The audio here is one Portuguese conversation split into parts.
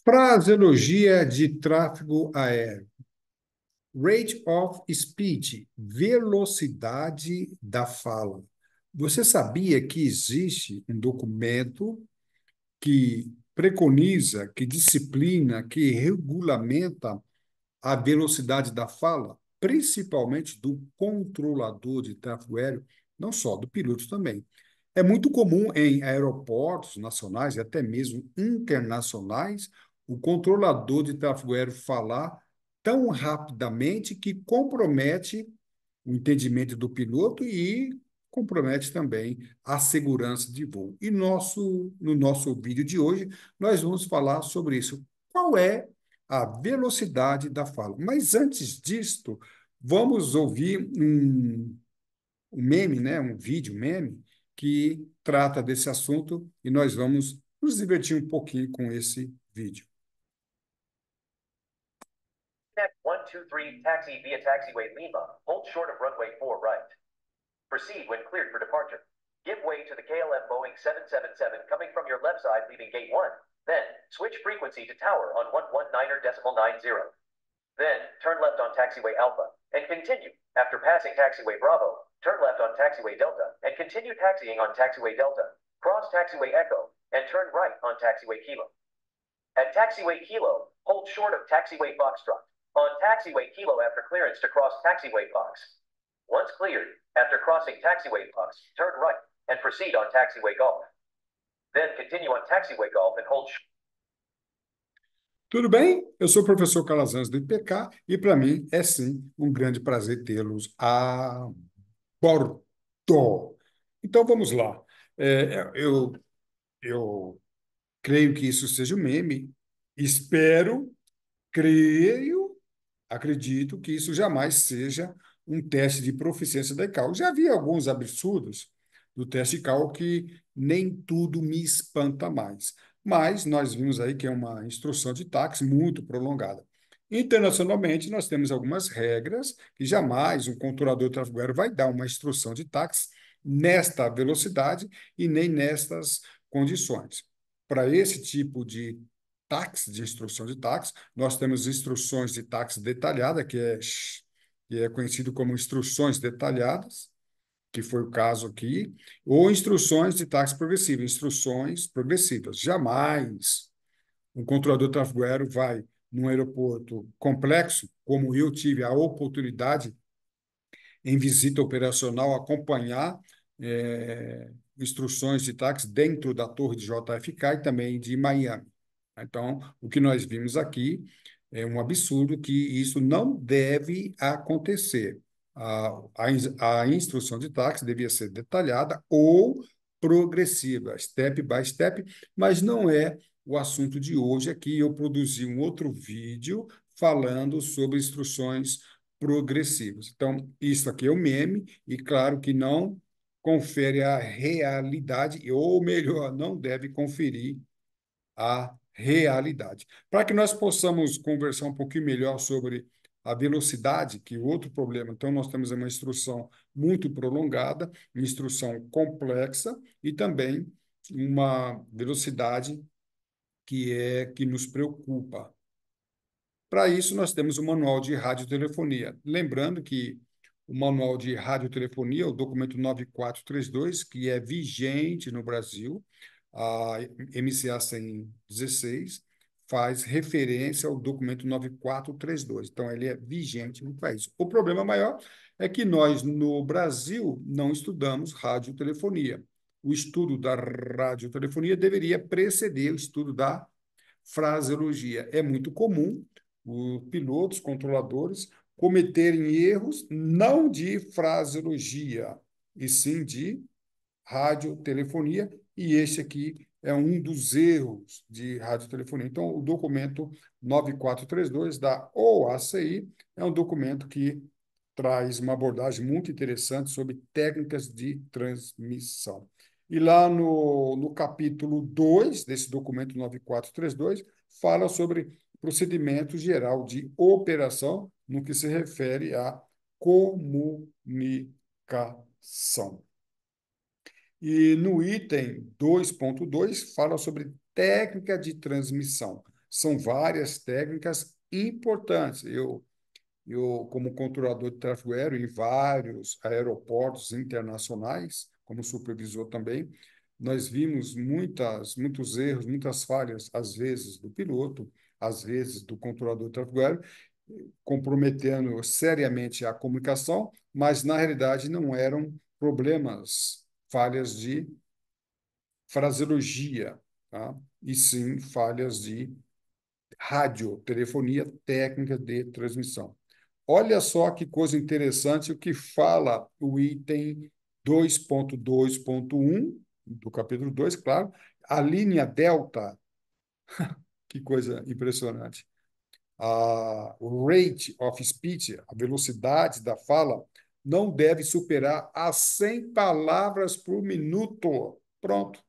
Fraseologia de tráfego aéreo. Rate of speech, velocidade da fala. Você sabia que existe um documento que preconiza, que disciplina, que regulamenta a velocidade da fala, principalmente do controlador de tráfego aéreo, não só do piloto também. É muito comum em aeroportos nacionais e até mesmo internacionais o controlador de tráfego aéreo falar tão rapidamente que compromete o entendimento do piloto e compromete também a segurança de voo. E no nosso vídeo de hoje, nós vamos falar sobre isso. Qual é a velocidade da fala? Mas antes disto, vamos ouvir um meme, né? Um vídeo meme que trata desse assunto e nós vamos nos divertir um pouquinho com esse vídeo. Connect 123 taxi via taxiway Lima. Hold short of runway 4 right. Proceed when cleared for departure. Give way to the KLM Boeing 777 coming from your left side leaving gate 1. Then, switch frequency to tower on 119.90. Then, turn left on taxiway Alpha and continue. After passing taxiway Bravo, turn left on taxiway Delta and continue taxiing on taxiway Delta. Cross taxiway Echo and turn right on taxiway Kilo. At taxiway Kilo, hold short of taxiway Foxtrot. On taxiway Kilo after clearance to cross taxiway Fox. Once cleared, after crossing taxiway Fox, turn right and proceed on taxiway Golf. Then continue on taxiway Golf and hold. Tudo bem? Eu sou o professor Calazans do IPK e para mim é sim um grande prazer tê-los a bordo. Então vamos lá. Eu creio que isso seja um meme. Espero, creio, acredito que isso jamais seja um teste de proficiência da ICAO. Já vi alguns absurdos do teste ICAO que nem tudo me espanta mais. Mas nós vimos aí que é uma instrução de táxi muito prolongada. Internacionalmente, nós temos algumas regras que jamais um controlador de tráfego aéreo vai dar uma instrução de táxi nesta velocidade e nem nestas condições. Para esse tipo de táxi, de instrução de táxi, nós temos instruções de táxi detalhada, que é conhecido como instruções detalhadas, que foi o caso aqui, ou instruções de táxi progressivo, instruções progressivas. Jamais um controlador de tráfego aéreo vai num aeroporto complexo, como eu tive a oportunidade em visita operacional acompanhar instruções de táxi dentro da torre de JFK e também de Miami. Então, o que nós vimos aqui é um absurdo que isso não deve acontecer. A instrução de táxi devia ser detalhada ou progressiva, step by step, mas não é o assunto de hoje aqui. Eu produzi um outro vídeo falando sobre instruções progressivas. Então, isso aqui é o meme, e claro que não confere a realidade, ou melhor, não deve conferir a realidade. Para que nós possamos conversar um pouquinho melhor sobre a velocidade, que é outro problema. Então, nós temos uma instrução muito prolongada, uma instrução complexa e também uma velocidade que nos preocupa. Para isso, nós temos o Manual de Radiotelefonia. Lembrando que o Manual de Radiotelefonia, o documento 9432, que é vigente no Brasil, a MCA 116, faz referência ao documento 9432. Então, ele é vigente no país. O problema maior é que nós, no Brasil, não estudamos radiotelefonia. O estudo da radiotelefonia deveria preceder o estudo da fraseologia. É muito comum os pilotos, controladores, cometerem erros não de fraseologia, e sim de radiotelefonia, e esse aqui é um dos erros de radiotelefonia. Então, o documento 9432 da OACI é um documento que traz uma abordagem muito interessante sobre técnicas de transmissão. E lá no capítulo 2 desse documento 9432, fala sobre procedimento geral de operação no que se refere à comunicação. E no item 2.2 fala sobre técnica de transmissão. são várias técnicas importantes. Como controlador de tráfego aéreo em vários aeroportos internacionais, como supervisor também, nós vimos muitos erros, muitas falhas, às vezes do piloto, às vezes do controlador de tráfego aéreo, comprometendo seriamente a comunicação, mas na realidade não eram problemas, falhas de fraseologia, tá? E sim falhas de radiotelefonia técnica de transmissão. Olha só que coisa interessante o que fala o item 2.2.1 do capítulo 2, claro, a linha delta, que coisa impressionante. O rate of speech, a velocidade da fala, não deve superar as 100 palavras por minuto. Pronto.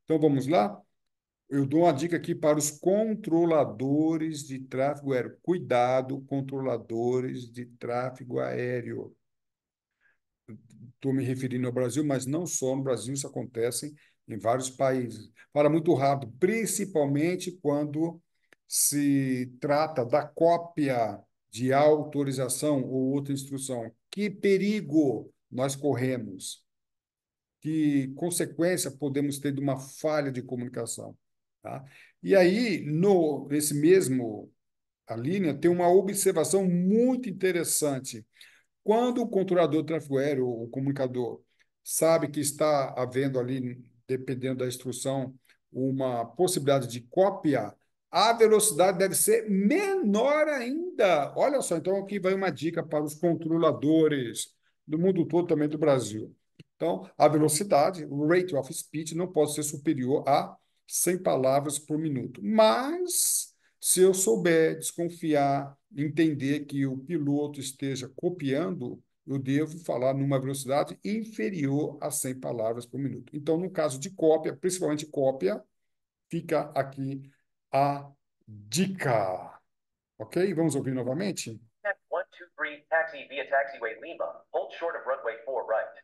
Então vamos lá? Eu dou uma dica aqui para os controladores de tráfego aéreo. Cuidado, controladores de tráfego aéreo. Estou me referindo ao Brasil, mas não só no Brasil, isso acontece em vários países. Fala muito rápido, principalmente quando se trata da cópia de autorização ou outra instrução. Que perigo nós corremos? Que consequência podemos ter de uma falha de comunicação? Tá? E aí, nesse mesmo a linha, tem uma observação muito interessante. Quando o controlador de tráfego aéreo, o comunicador, sabe que está havendo ali, dependendo da instrução, uma possibilidade de cópia, a velocidade deve ser menor ainda. Olha só, então aqui vai uma dica para os controladores do mundo todo, também do Brasil. Então, a velocidade, o rate of speech, não pode ser superior a 100 palavras por minuto. Mas, se eu souber desconfiar, entender que o piloto esteja copiando, eu devo falar numa velocidade inferior a 100 palavras por minuto. Então, no caso de cópia, principalmente cópia, fica aqui a dica. Ok? Vamos ouvir novamente? 123, taxi via taxiway Lima. Hold short of runway 4 right.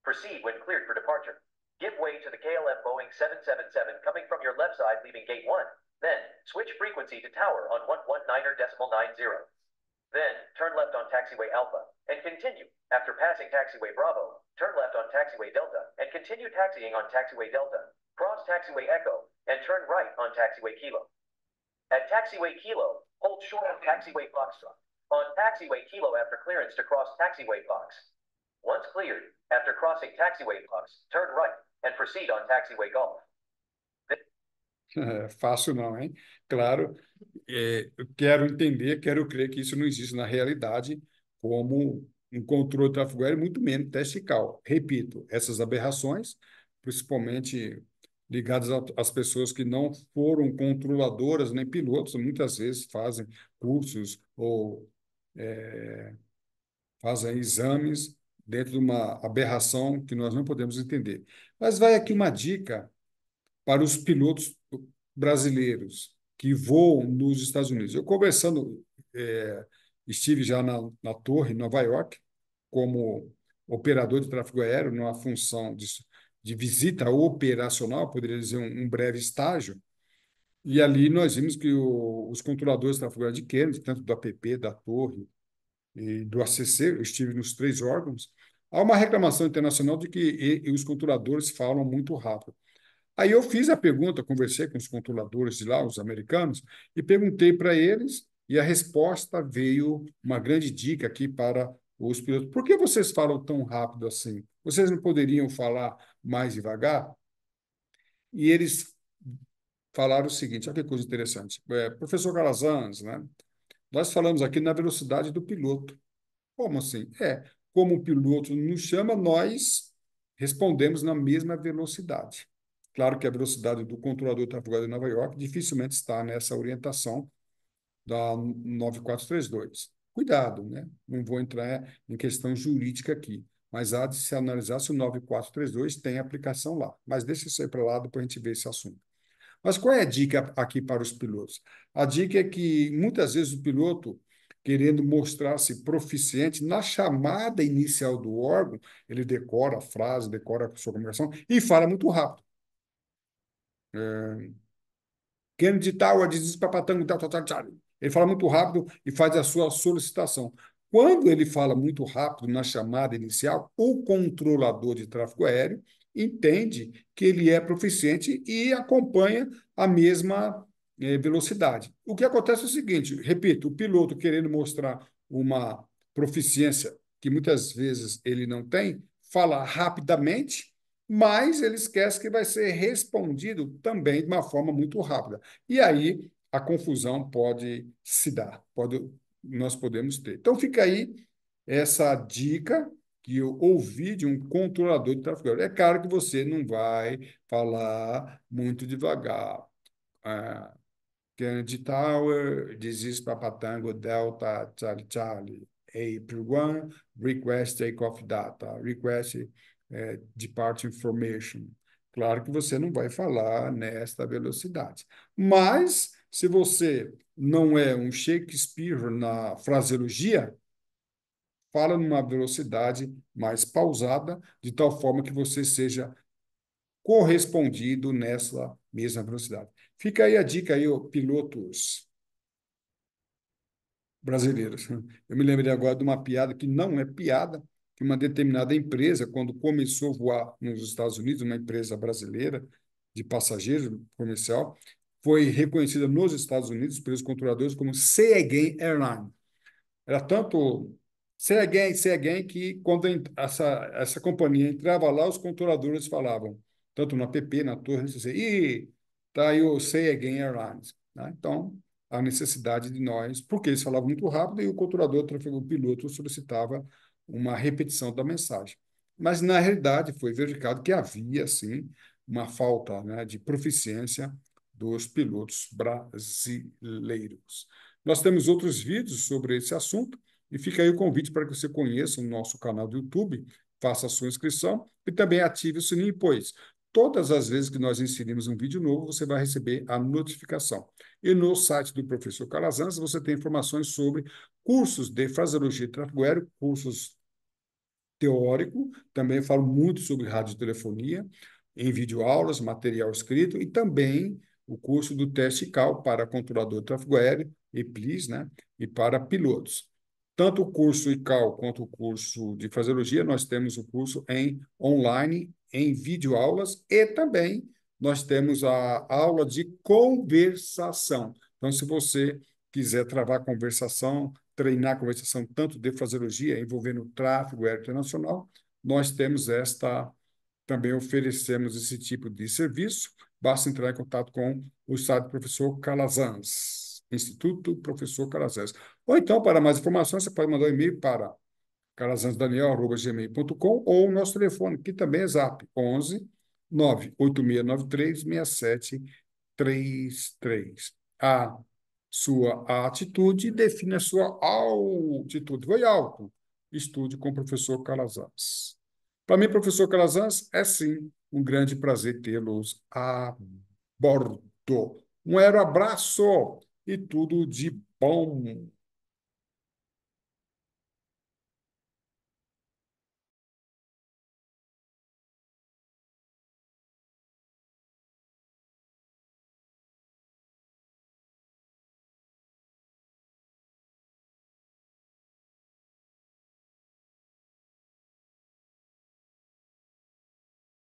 Proceed when cleared for departure. Give way to the KLM Boeing 777 coming from your left side leaving gate 1. Then, switch frequency to tower on 119.90. Then, turn left on taxiway Alpha and continue. After passing taxiway Bravo, turn left on taxiway Delta and continue taxiing on taxiway Delta. Cross taxiway Echo and turn right on taxiway Kilo. At taxiway Kilo, hold short of taxiway Foxtrot. On taxiway Kilo after clearance to cross taxiway Fox. Once cleared, after crossing taxiway Fox, turn right and proceed on taxiway Golf. É fácil não, hein? Claro, eu quero entender, quero crer que isso não existe na realidade como um controle de tráfego aéreo, muito menos teste cal. Repito, essas aberrações, principalmente ligadas às pessoas que não foram controladoras nem pilotos, muitas vezes fazem cursos ou fazem exames dentro de uma aberração que nós não podemos entender. Mas vai aqui uma dica para os pilotos brasileiros que voam nos Estados Unidos. Eu conversando, estive já na torre, em Nova York, como operador de tráfego aéreo, numa função de visita operacional, poderia dizer um breve estágio, e ali nós vimos que os controladores de tráfego aéreo de Kennedy, tanto do APP, da torre e do ACC, eu estive nos três órgãos, há uma reclamação internacional de que os controladores falam muito rápido. Aí eu fiz a pergunta, conversei com os controladores de lá, os americanos, e perguntei para eles, e a resposta veio uma grande dica aqui para os pilotos. Por que vocês falam tão rápido assim? Vocês não poderiam falar mais devagar? E eles falaram o seguinte, olha que coisa interessante. Professor Calazans, né? Nós falamos aqui na velocidade do piloto. Como assim? Como o piloto nos chama, nós respondemos na mesma velocidade. Claro que a velocidade do controlador de tráfego aéreo de Nova York dificilmente está nessa orientação da 9432. Cuidado, né? Não vou entrar em questão jurídica aqui, mas há de se analisar se o 9432 tem aplicação lá. Mas deixa isso aí para lá, depois a gente vê esse assunto. Mas qual é a dica aqui para os pilotos? A dica é que muitas vezes o piloto, querendo mostrar-se proficiente na chamada inicial do órgão, ele decora a frase, decora a sua comunicação e fala muito rápido. Kennedy Tower, diz papatango, tal, tal, tal, tal. Ele fala muito rápido e faz a sua solicitação. Quando ele fala muito rápido na chamada inicial, o controlador de tráfego aéreo entende que ele é proficiente e acompanha a mesma velocidade. O que acontece é o seguinte, repito, o piloto querendo mostrar uma proficiência que muitas vezes ele não tem, fala rapidamente, mas ele esquece que vai ser respondido também de uma forma muito rápida. E aí a confusão pode se dar, nós podemos ter. Então fica aí essa dica que eu ouvi de um controlador de tráfego aéreo. É claro que você não vai falar muito devagar. Ah, Kennedy Tower, this is Papa Tango Delta Charlie Charlie. April 1, request takeoff data, request departure information. Claro que você não vai falar nesta velocidade. Mas, se você não é um Shakespeare na fraseologia, fala numa velocidade mais pausada, de tal forma que você seja correspondido nessa mesma velocidade. Fica aí a dica aí, ó, pilotos brasileiros. Eu me lembrei agora de uma piada que não é piada, que uma determinada empresa, quando começou a voar nos Estados Unidos, uma empresa brasileira de passageiros comercial, foi reconhecida nos Estados Unidos pelos controladores como Say Again Airline. Era tanto say again, que quando essa companhia entrava lá, os controladores falavam, tanto no app, na torre, assim, e tá aí o Say Again Airlines. Né? Então, a necessidade de nós, porque eles falavam muito rápido e o controlador, o piloto, solicitava uma repetição da mensagem. Mas, na realidade, foi verificado que havia, sim, uma falta, né, de proficiência dos pilotos brasileiros. Nós temos outros vídeos sobre esse assunto e fica aí o convite para que você conheça o nosso canal do YouTube, faça a sua inscrição e também ative o sininho, pois todas as vezes que nós inserimos um vídeo novo, você vai receber a notificação. E no site do professor Calazans, você tem informações sobre cursos de fraseologia e tráfego aéreo, cursos teórico, também falo muito sobre radiotelefonia, em videoaulas, material escrito e também o curso do teste CAL para controlador de tráfego aéreo, EPLIS, né? E para pilotos. Tanto o curso ICAO quanto o curso de fraseologia, nós temos o curso em online, em videoaulas e também nós temos a aula de conversação. Então, se você quiser travar conversação, treinar a conversação tanto de fraseologia envolvendo tráfego aéreo internacional, nós temos também oferecemos esse tipo de serviço. Basta entrar em contato com o site do professor Calazans, Instituto Professor Calazans. Ou então, para mais informações, você pode mandar um e-mail para calazans.daniel@gmail.com ou o nosso telefone, que também é Zap, 11 98693 6733. A sua atitude define a sua altitude. Vai alto. Estude com o professor Calazans. Para mim, professor Calazans, é sim um grande prazer tê-los a bordo. Um abraço e tudo de bom.